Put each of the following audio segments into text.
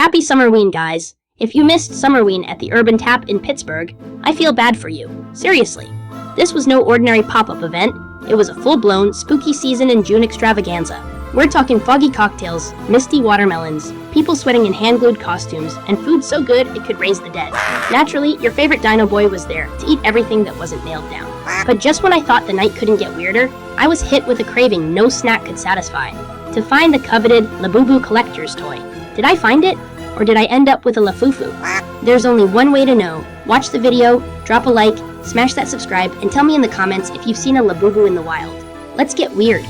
Happy Summerween, guys! If you missed Summerween at the Urban Tap in Pittsburgh, I feel bad for you. Seriously. This was no ordinary pop-up event. It was a full-blown, spooky season in June extravaganza. We're talking foggy cocktails, misty watermelons, people sweating in hand-glued costumes, and food so good it could raise the dead. Naturally, your favorite dino boy was there to eat everything that wasn't nailed down. But just when I thought the night couldn't get weirder, I was hit with a craving no snack could satisfy. To find the coveted Labubu collector's toy. Did I find it? Or did I end up with a Lafufu? There's only one way to know. Watch the video, drop a like, smash that subscribe, and tell me in the comments if you've seen a Labubu in the wild. Let's get weird.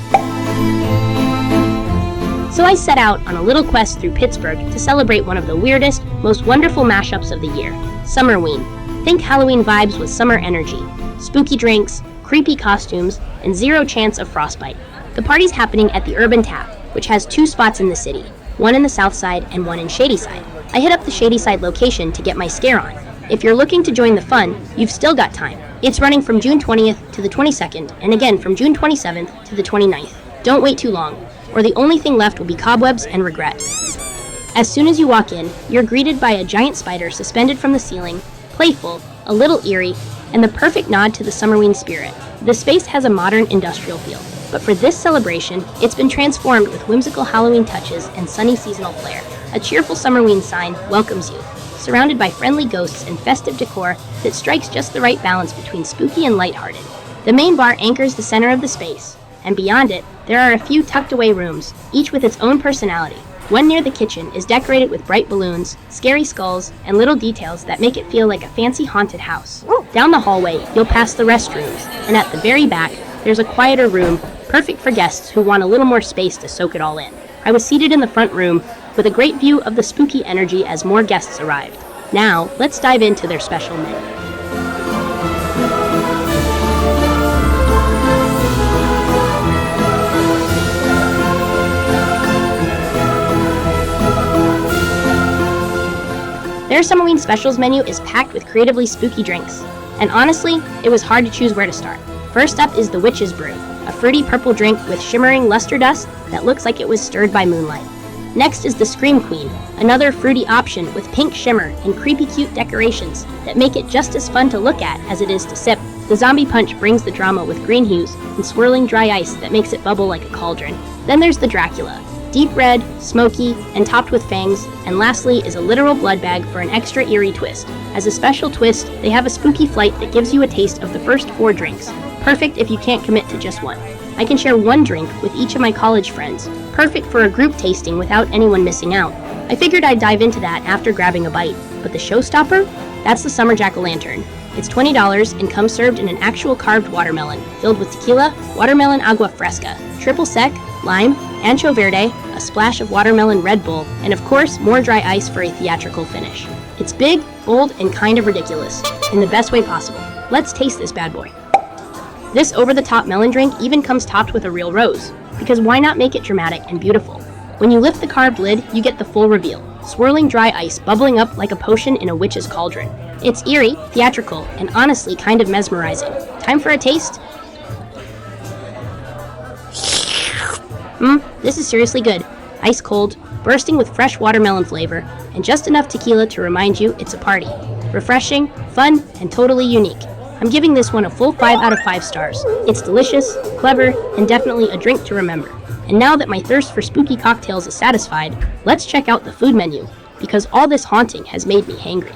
So I set out on a little quest through Pittsburgh to celebrate one of the weirdest, most wonderful mashups of the year, Summerween. Think Halloween vibes with summer energy, spooky drinks, creepy costumes, and zero chance of frostbite. The party's happening at the Urban Tap, which has 2 spots in the city, one in the south side and one in Shady Side. I hit up the Shady Side location to get my scare on. If you're looking to join the fun, you've still got time. It's running from June 20th to the 22nd, and again from June 27th to the 29th. Don't wait too long, or the only thing left will be cobwebs and regret. As soon as you walk in, you're greeted by a giant spider suspended from the ceiling, playful, a little eerie, and the perfect nod to the Summerween spirit. The space has a modern industrial feel, but for this celebration, it's been transformed with whimsical Halloween touches and sunny seasonal flair. A cheerful Summerween sign welcomes you, surrounded by friendly ghosts and festive decor that strikes just the right balance between spooky and lighthearted. The main bar anchors the center of the space, and beyond it, there are a few tucked-away rooms, each with its own personality. One near the kitchen is decorated with bright balloons, scary skulls, and little details that make it feel like a fancy haunted house. Down the hallway, you'll pass the restrooms, and at the very back, there's a quieter room, perfect for guests who want a little more space to soak it all in. I was seated in the front room, with a great view of the spooky energy as more guests arrived. Now, let's dive into their special menu. Their Summerween Specials menu is packed with creatively spooky drinks, and honestly, it was hard to choose where to start. First up is the Witch's Brew, a fruity purple drink with shimmering luster dust that looks like it was stirred by moonlight. Next is the Scream Queen, another fruity option with pink shimmer and creepy cute decorations that make it just as fun to look at as it is to sip. The Zombie Punch brings the drama with green hues and swirling dry ice that makes it bubble like a cauldron. Then there's the Dracula, deep red, smoky, and topped with fangs, and lastly is a literal blood bag for an extra eerie twist. As a special twist, they have a spooky flight that gives you a taste of the first 4 drinks. Perfect if you can't commit to just one. I can share one drink with each of my college friends, perfect for a group tasting without anyone missing out. I figured I'd dive into that after grabbing a bite, but the showstopper? That's the Summer Jack-o'-lantern. It's $20 and comes served in an actual carved watermelon, filled with tequila, watermelon agua fresca, triple sec, lime, ancho verde, a splash of watermelon Red Bull, and of course, more dry ice for a theatrical finish. It's big, bold, and kind of ridiculous, in the best way possible. Let's taste this bad boy. This over-the-top melon drink even comes topped with a real rose, because why not make it dramatic and beautiful? When you lift the carved lid, you get the full reveal, swirling dry ice bubbling up like a potion in a witch's cauldron. It's eerie, theatrical, and honestly kind of mesmerizing. Time for a taste? This is seriously good. Ice cold, bursting with fresh watermelon flavor, and just enough tequila to remind you it's a party. Refreshing, fun, and totally unique. I'm giving this one a full 5 out of 5 stars. It's delicious, clever, and definitely a drink to remember. And now that my thirst for spooky cocktails is satisfied, let's check out the food menu, because all this haunting has made me hangry.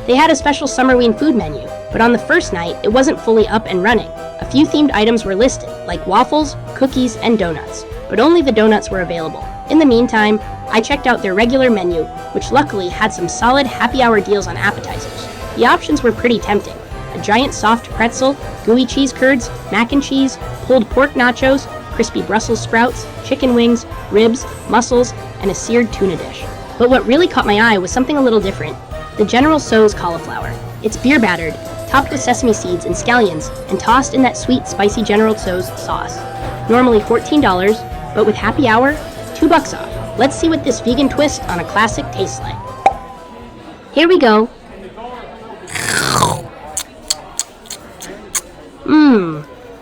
They had a special Summerween food menu, but on the first night, it wasn't fully up and running. A few themed items were listed, like waffles, cookies, and donuts, but only the donuts were available. In the meantime, I checked out their regular menu, which luckily had some solid happy hour deals on appetizers. The options were pretty tempting. A giant soft pretzel, gooey cheese curds, mac and cheese, pulled pork nachos, crispy Brussels sprouts, chicken wings, ribs, mussels, and a seared tuna dish. But what really caught my eye was something a little different. The General Tso's cauliflower. It's beer battered, topped with sesame seeds and scallions, and tossed in that sweet, spicy General Tso's sauce. Normally $14, but with happy hour, $2 off. Let's see what this vegan twist on a classic tastes like. Here we go.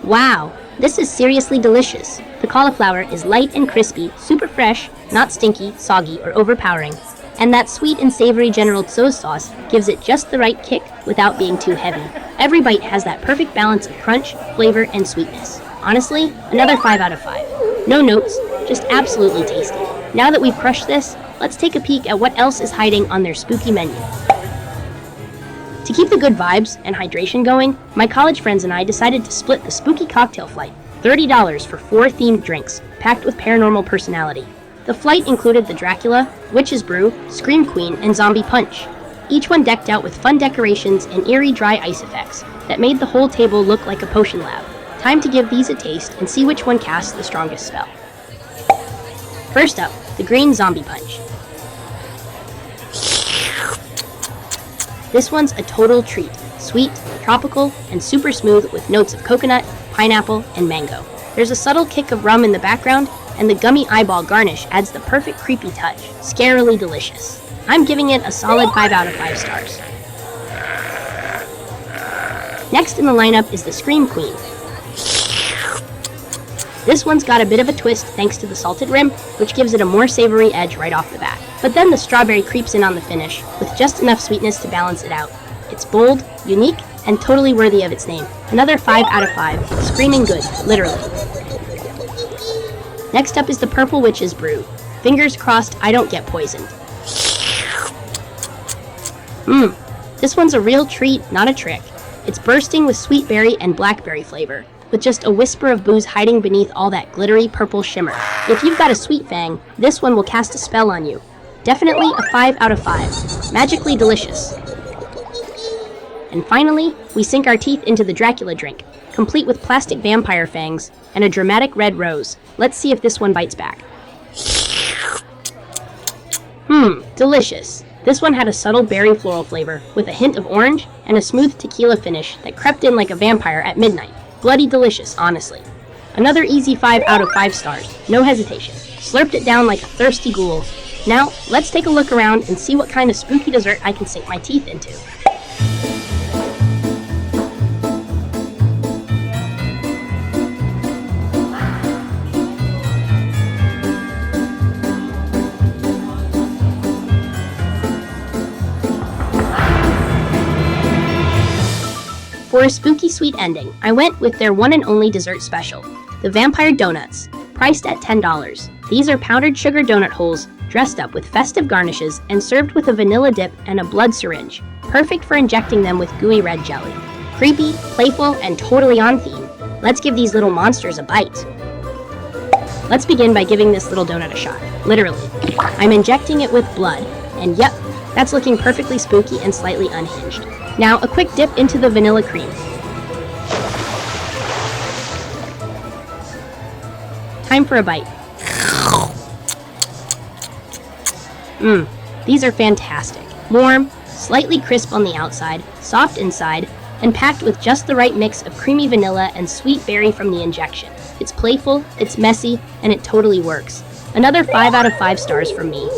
Wow, This is seriously delicious. The cauliflower is light and crispy, super fresh, not stinky, soggy, or overpowering. And that sweet and savory General Tso's sauce gives it just the right kick without being too heavy. Every bite has that perfect balance of crunch, flavor, and sweetness. Honestly, another 5 out of 5. No notes, just absolutely tasty. Now that we've crushed this, let's take a peek at what else is hiding on their spooky menu. To keep the good vibes and hydration going, my college friends and I decided to split the spooky cocktail flight. $30 for 4 themed drinks, packed with paranormal personality. The flight included the Dracula, Witch's Brew, Scream Queen, and Zombie Punch. Each one decked out with fun decorations and eerie dry ice effects that made the whole table look like a potion lab. Time to give these a taste and see which one casts the strongest spell. First up, the Green Zombie Punch. This one's a total treat. Sweet, tropical, and super smooth with notes of coconut, pineapple, and mango. There's a subtle kick of rum in the background, and the gummy eyeball garnish adds the perfect creepy touch. Scarily delicious. I'm giving it a solid 5 out of 5 stars. Next in the lineup is the Scream Queen. This one's got a bit of a twist thanks to the salted rim, which gives it a more savory edge right off the bat. But then the strawberry creeps in on the finish, with just enough sweetness to balance it out. It's bold, unique, and totally worthy of its name. Another 5 out of 5. Screaming good, literally. Next up is the Purple Witch's Brew. Fingers crossed I don't get poisoned. This one's a real treat, not a trick. It's bursting with sweet berry and blackberry flavor, with just a whisper of booze hiding beneath all that glittery purple shimmer. If you've got a sweet fang, this one will cast a spell on you. Definitely a 5 out of 5. Magically delicious. And finally, we sink our teeth into the Dracula drink, complete with plastic vampire fangs and a dramatic red rose. Let's see if this one bites back. Delicious. This one had a subtle berry floral flavor with a hint of orange and a smooth tequila finish that crept in like a vampire at midnight. Bloody delicious, honestly. Another easy 5 out of 5 stars. No hesitation. Slurped it down like a thirsty ghoul. Now, let's take a look around and see what kind of spooky dessert I can sink my teeth into. For a spooky sweet ending, I went with their one and only dessert special, the Vampire Donuts, priced at $10. These are powdered sugar donut holes dressed up with festive garnishes and served with a vanilla dip and a blood syringe, perfect for injecting them with gooey red jelly. Creepy, playful, and totally on theme. Let's give these little monsters a bite. Let's begin by giving this little donut a shot, literally. I'm injecting it with blood, and yep, that's looking perfectly spooky and slightly unhinged. Now, a quick dip into the vanilla cream. Time for a bite. These are fantastic. Warm, slightly crisp on the outside, soft inside, and packed with just the right mix of creamy vanilla and sweet berry from the injection. It's playful, it's messy, and it totally works. Another 5 out of 5 stars from me.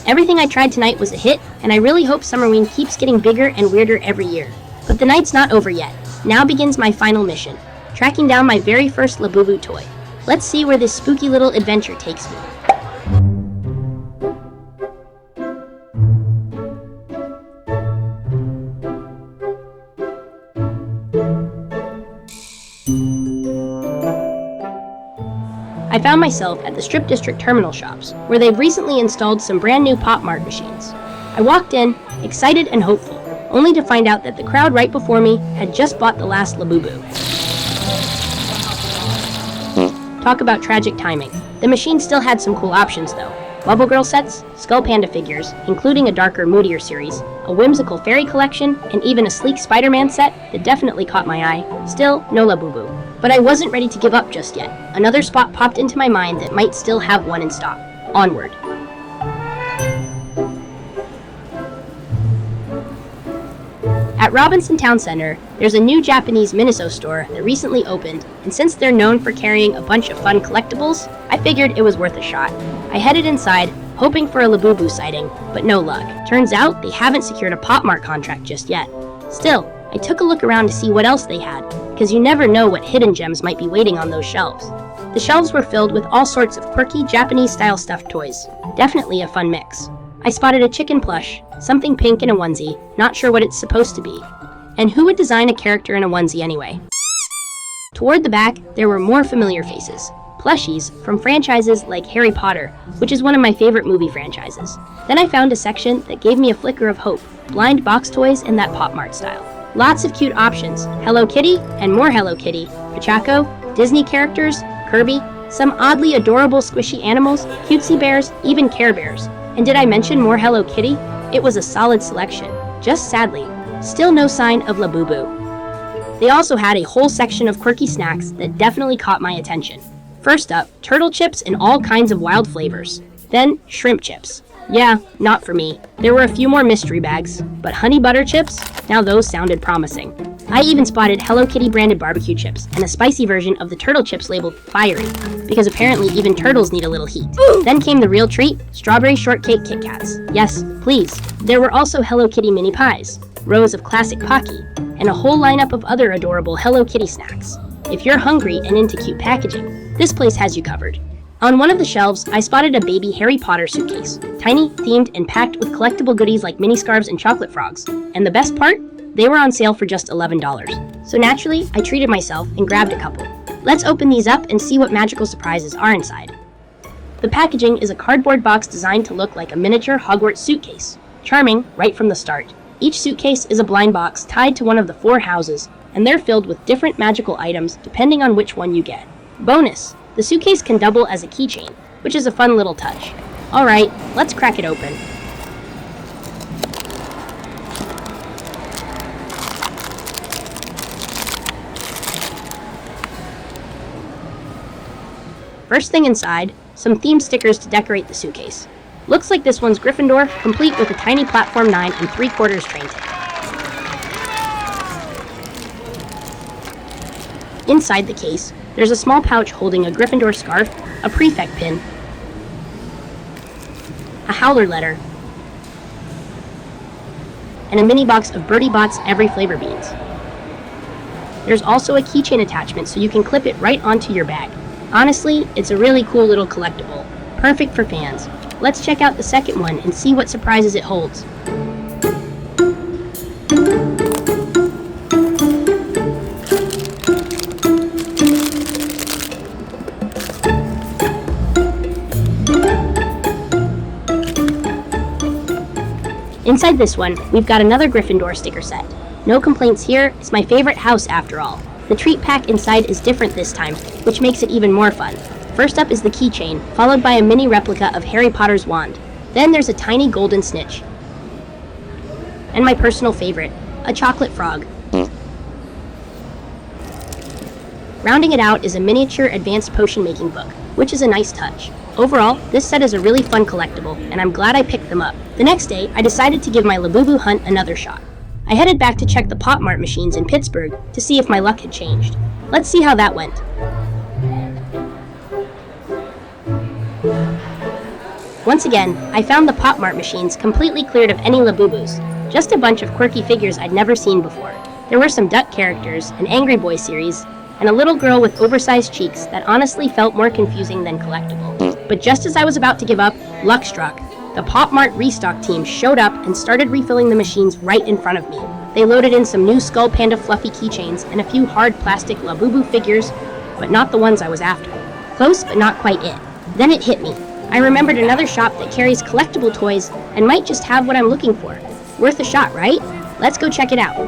Everything I tried tonight was a hit, and I really hope Summerween keeps getting bigger and weirder every year. But the night's not over yet. Now begins my final mission, tracking down my very first Labubu toy. Let's see where this spooky little adventure takes me. I found myself at the Strip District terminal shops, where they've recently installed some brand new Pop Mart machines. I walked in, excited and hopeful, only to find out that the crowd right before me had just bought the last Labubu. Talk about tragic timing. The machine still had some cool options though. Bubble Girl sets, Skull Panda figures, including a darker, moodier series, a whimsical fairy collection, and even a sleek Spider-Man set that definitely caught my eye. Still, no Labubu. But I wasn't ready to give up just yet. Another spot popped into my mind that might still have one in stock. Onward. At Robinson Town Center, there's a new Japanese Miniso store that recently opened, and since they're known for carrying a bunch of fun collectibles, I figured it was worth a shot. I headed inside, hoping for a Labubu sighting, but no luck. Turns out they haven't secured a Pop Mart contract just yet. Still, I took a look around to see what else they had, because you never know what hidden gems might be waiting on those shelves. The shelves were filled with all sorts of quirky Japanese-style stuffed toys. Definitely a fun mix. I spotted a chicken plush, something pink in a onesie, not sure what it's supposed to be. And who would design a character in a onesie anyway? Toward the back, there were more familiar faces. Plushies from franchises like Harry Potter, which is one of my favorite movie franchises. Then I found a section that gave me a flicker of hope. Blind box toys in that Pop Mart style. Lots of cute options. Hello Kitty and more Hello Kitty. Pachaco, Disney characters, Kirby, some oddly adorable squishy animals, cutesy bears, even Care Bears. And did I mention more Hello Kitty? It was a solid selection. Just sadly, still no sign of Labubu. They also had a whole section of quirky snacks that definitely caught my attention. First up, turtle chips in all kinds of wild flavors. Then, shrimp chips. Yeah, not for me. There were a few more mystery bags, but honey butter chips? Now those sounded promising. I even spotted Hello Kitty branded barbecue chips and a spicy version of the turtle chips labeled fiery, because apparently even turtles need a little heat. Then came the real treat, strawberry shortcake Kit Kats. Yes, please. There were also Hello Kitty mini pies, rows of classic Pocky, and a whole lineup of other adorable Hello Kitty snacks. If you're hungry and into cute packaging, this place has you covered. On one of the shelves, I spotted a baby Harry Potter suitcase, tiny, themed, and packed with collectible goodies like mini scarves and chocolate frogs. And the best part? They were on sale for just $11. So naturally, I treated myself and grabbed a couple. Let's open these up and see what magical surprises are inside. The packaging is a cardboard box designed to look like a miniature Hogwarts suitcase. Charming right from the start. Each suitcase is a blind box tied to one of the 4 houses, and they're filled with different magical items depending on which one you get. Bonus! The suitcase can double as a keychain, which is a fun little touch. Alright, let's crack it open. First thing inside, some themed stickers to decorate the suitcase. Looks like this one's Gryffindor, complete with a tiny platform 9 and 3/4 train ticket. Inside the case, there's a small pouch holding a Gryffindor scarf, a prefect pin, a Howler letter, and a mini box of Birdie Bot's Every Flavor beans. There's also a keychain attachment so you can clip it right onto your bag. Honestly, it's a really cool little collectible, perfect for fans. Let's check out the second one and see what surprises it holds. Inside this one, we've got another Gryffindor sticker set. No complaints here, it's my favorite house after all. The treat pack inside is different this time, which makes it even more fun. First up is the keychain, followed by a mini replica of Harry Potter's wand. Then there's a tiny golden snitch. And my personal favorite, a chocolate frog. Rounding it out is a miniature advanced potion making book, which is a nice touch. Overall, this set is a really fun collectible, and I'm glad I picked them up. The next day, I decided to give my Labubu hunt another shot. I headed back to check the Pop Mart machines in Pittsburgh to see if my luck had changed. Let's see how that went. Once again, I found the Pop Mart machines completely cleared of any Labubus. Just a bunch of quirky figures I'd never seen before. There were some duck characters, an Angry Boy series, and a little girl with oversized cheeks that honestly felt more confusing than collectible. But just as I was about to give up, luck struck. The Pop Mart restock team showed up and started refilling the machines right in front of me. They loaded in some new Skull Panda fluffy keychains and a few hard plastic Labubu figures, but not the ones I was after. Close, but not quite it. Then it hit me. I remembered another shop that carries collectible toys and might just have what I'm looking for. Worth a shot, right? Let's go check it out.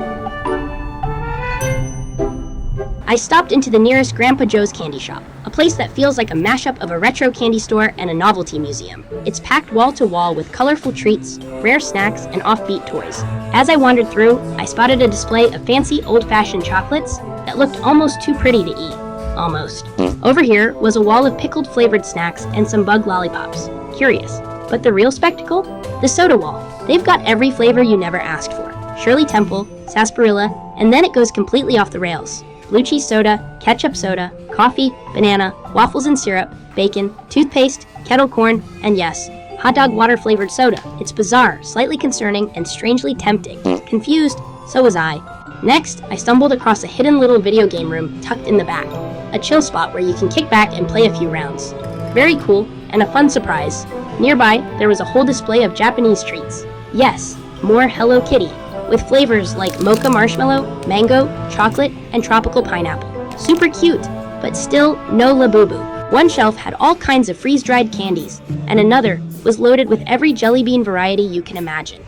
I stopped into the nearest Grandpa Joe's candy shop, a place that feels like a mashup of a retro candy store and a novelty museum. It's packed wall to wall with colorful treats, rare snacks, and offbeat toys. As I wandered through, I spotted a display of fancy old-fashioned chocolates that looked almost too pretty to eat. Almost. Over here was a wall of pickled flavored snacks and some bug lollipops. Curious. But the real spectacle? The soda wall. They've got every flavor you never asked for. Shirley Temple, sarsaparilla, and then it goes completely off the rails. Blue cheese soda, ketchup soda, coffee, banana, waffles and syrup, bacon, toothpaste, kettle corn, and yes, hot dog water flavored soda. It's bizarre, slightly concerning, and strangely tempting. Confused? So was I. Next, I stumbled across a hidden little video game room tucked in the back, a chill spot where you can kick back and play a few rounds. Very cool, and a fun surprise. Nearby, there was a whole display of Japanese treats. Yes, more Hello Kitty, with flavors like mocha marshmallow, mango, chocolate, and tropical pineapple. Super cute, but still no Labubu. One shelf had all kinds of freeze-dried candies, and another was loaded with every jelly bean variety you can imagine.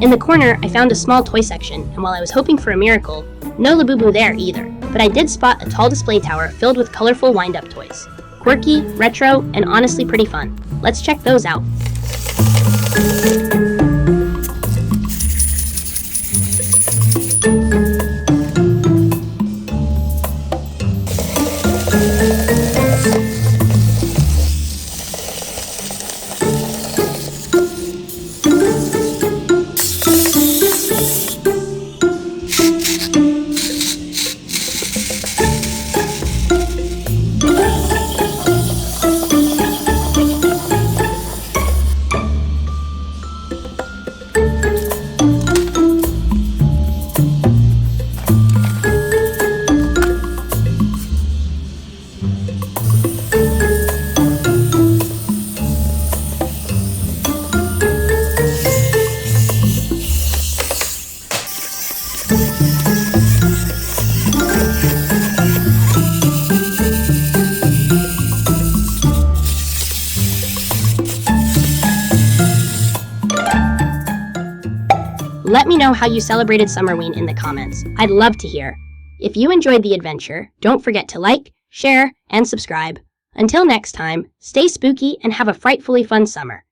In the corner, I found a small toy section, and while I was hoping for a miracle, no Labubu there either. But I did spot a tall display tower filled with colorful wind-up toys. Quirky, retro, and honestly pretty fun. Let's check those out. Let me know how you celebrated Summerween in the comments. I'd love to hear. If you enjoyed the adventure, don't forget to like, share, and subscribe. Until next time, stay spooky and have a frightfully fun summer.